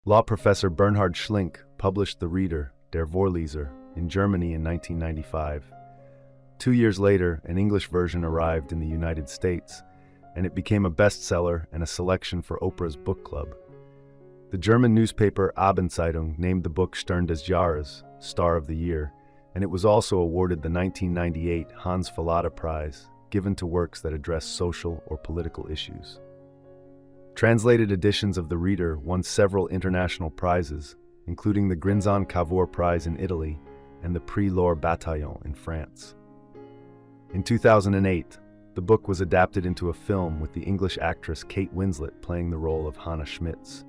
Law professor Bernhard Schlink published The Reader, Der Vorleser, in Germany in 1995. 2 years later, an English version arrived in the United States, and it became a bestseller and a selection for Oprah's book club. The German newspaper Abendzeitung named the book Stern des Jahres, Star of the Year, and it was also awarded the 1998 Hans Fallada Prize, given to works that address social or political issues. Translated editions of The Reader won several international prizes, including the Grinzon Cavour Prize in Italy and the Prix L'Or Bataillon in France. In 2008, the book was adapted into a film with the English actress Kate Winslet playing the role of Hanna Schmitz.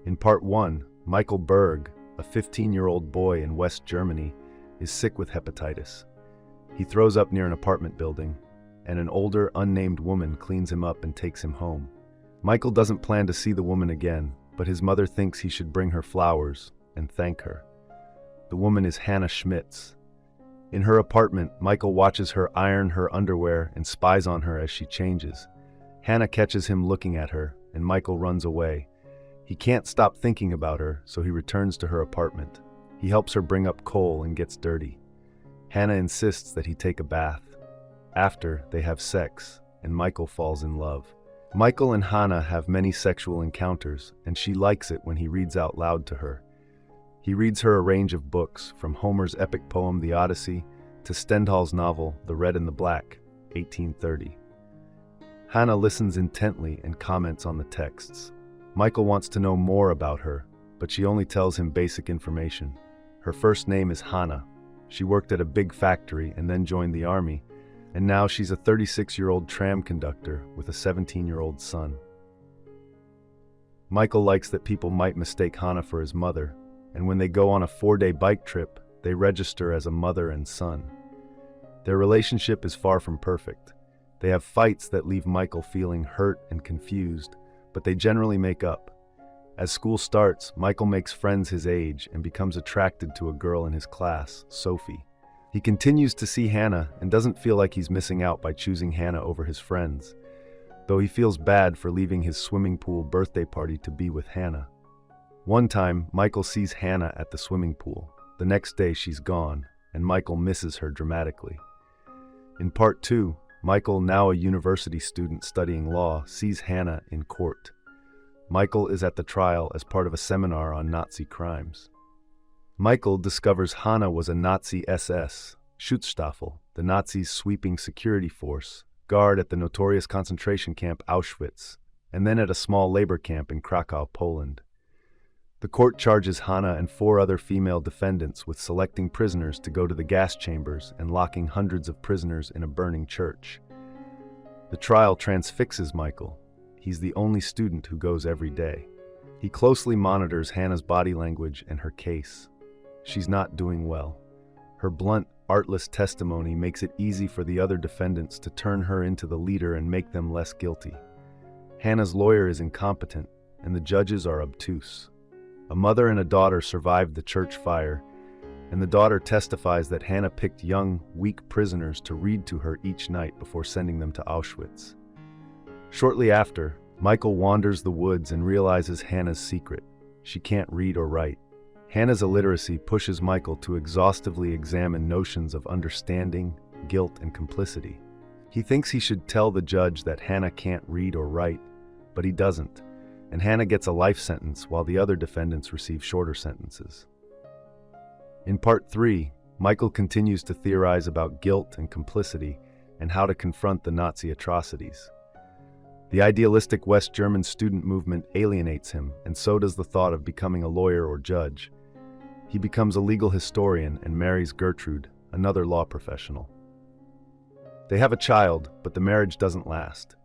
In Part 1, Michael Berg, a 15-year-old boy in West Germany, is sick with hepatitis. He throws up near an apartment building, and an older, unnamed woman cleans him up and takes him home. Michael doesn't plan to see the woman again, but his mother thinks he should bring her flowers and thank her. The woman is Hanna Schmitz. In her apartment, Michael watches her iron her underwear and spies on her as she changes. Hanna catches him looking at her, and Michael runs away. He can't stop thinking about her, so he returns to her apartment. He helps her bring up coal and gets dirty. Hanna insists that he take a bath. After, they have sex, and Michael falls in love. Michael and Hanna have many sexual encounters, and she likes it when he reads out loud to her. He reads her a range of books, from Homer's epic poem The Odyssey to Stendhal's novel The Red and the Black, 1830. Hanna listens intently and comments on the texts. Michael wants to know more about her, but she only tells him basic information. Her first name is Hanna. She worked at a big factory and then joined the army, and now she's a 36-year-old tram conductor with a 17-year-old son. Michael likes that people might mistake Hanna for his mother, and when they go on a 4-day bike trip, they register as a mother and son. Their relationship is far from perfect. They have fights that leave Michael feeling hurt and confused, but they generally make up. As school starts, Michael makes friends his age and becomes attracted to a girl in his class, Sophie. He continues to see Hanna and doesn't feel like he's missing out by choosing Hanna over his friends, though he feels bad for leaving his swimming pool birthday party to be with Hanna. One time, Michael sees Hanna at the swimming pool. The next day, she's gone, and Michael misses her dramatically. In Part 2, Michael, now a university student studying law, sees Hanna in court. Michael is at the trial as part of a seminar on Nazi crimes. Michael discovers Hanna was a Nazi SS, Schutzstaffel, the Nazis' sweeping security force, guard at the notorious concentration camp Auschwitz, and then at a small labor camp in Krakow, Poland. The court charges Hanna and 4 other female defendants with selecting prisoners to go to the gas chambers and locking hundreds of prisoners in a burning church. The trial transfixes Michael. He's the only student who goes every day. He closely monitors Hanna's body language and her case. She's not doing well. Her blunt, artless testimony makes it easy for the other defendants to turn her into the leader and make them less guilty. Hanna's lawyer is incompetent, and the judges are obtuse. A mother and a daughter survived the church fire, and the daughter testifies that Hanna picked young, weak prisoners to read to her each night before sending them to Auschwitz. Shortly after, Michael wanders the woods and realizes Hanna's secret. She can't read or write. Hanna's illiteracy pushes Michael to exhaustively examine notions of understanding, guilt, and complicity. He thinks he should tell the judge that Hanna can't read or write, but he doesn't, and Hanna gets a life sentence while the other defendants receive shorter sentences. In Part 3, Michael continues to theorize about guilt and complicity and how to confront the Nazi atrocities. The idealistic West German student movement alienates him, and so does the thought of becoming a lawyer or judge. He becomes a legal historian and marries Gertrude, another law professional. They have a child, but the marriage doesn't last.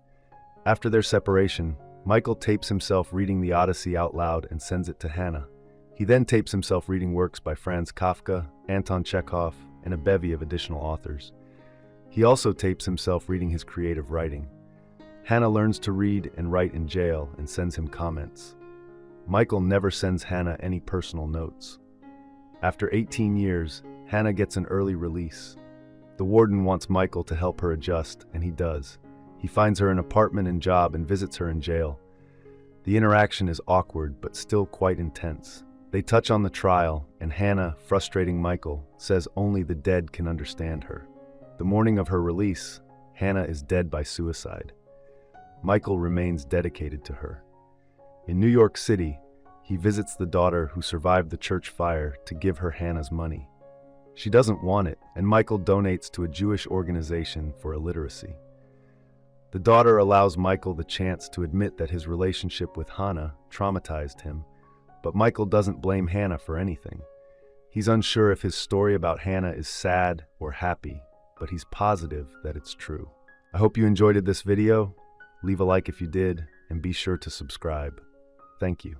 After their separation, Michael tapes himself reading The Odyssey out loud and sends it to Hanna. He then tapes himself reading works by Franz Kafka, Anton Chekhov, and a bevy of additional authors. He also tapes himself reading his creative writing. Hanna learns to read and write in jail and sends him comments. Michael never sends Hanna any personal notes. After 18 years, Hanna gets an early release. The warden wants Michael to help her adjust, and he does. He finds her an apartment and job and visits her in jail. The interaction is awkward but still quite intense. They touch on the trial, and Hanna, frustrating Michael, says only the dead can understand her. The morning of her release, Hanna is dead by suicide. Michael remains dedicated to her. In New York City, he visits the daughter who survived the church fire to give her Hanna's money. She doesn't want it, and Michael donates to a Jewish organization for illiteracy. The daughter allows Michael the chance to admit that his relationship with Hanna traumatized him, but Michael doesn't blame Hanna for anything. He's unsure if his story about Hanna is sad or happy, but he's positive that it's true. I hope you enjoyed this video. Leave a like if you did, and be sure to subscribe. Thank you.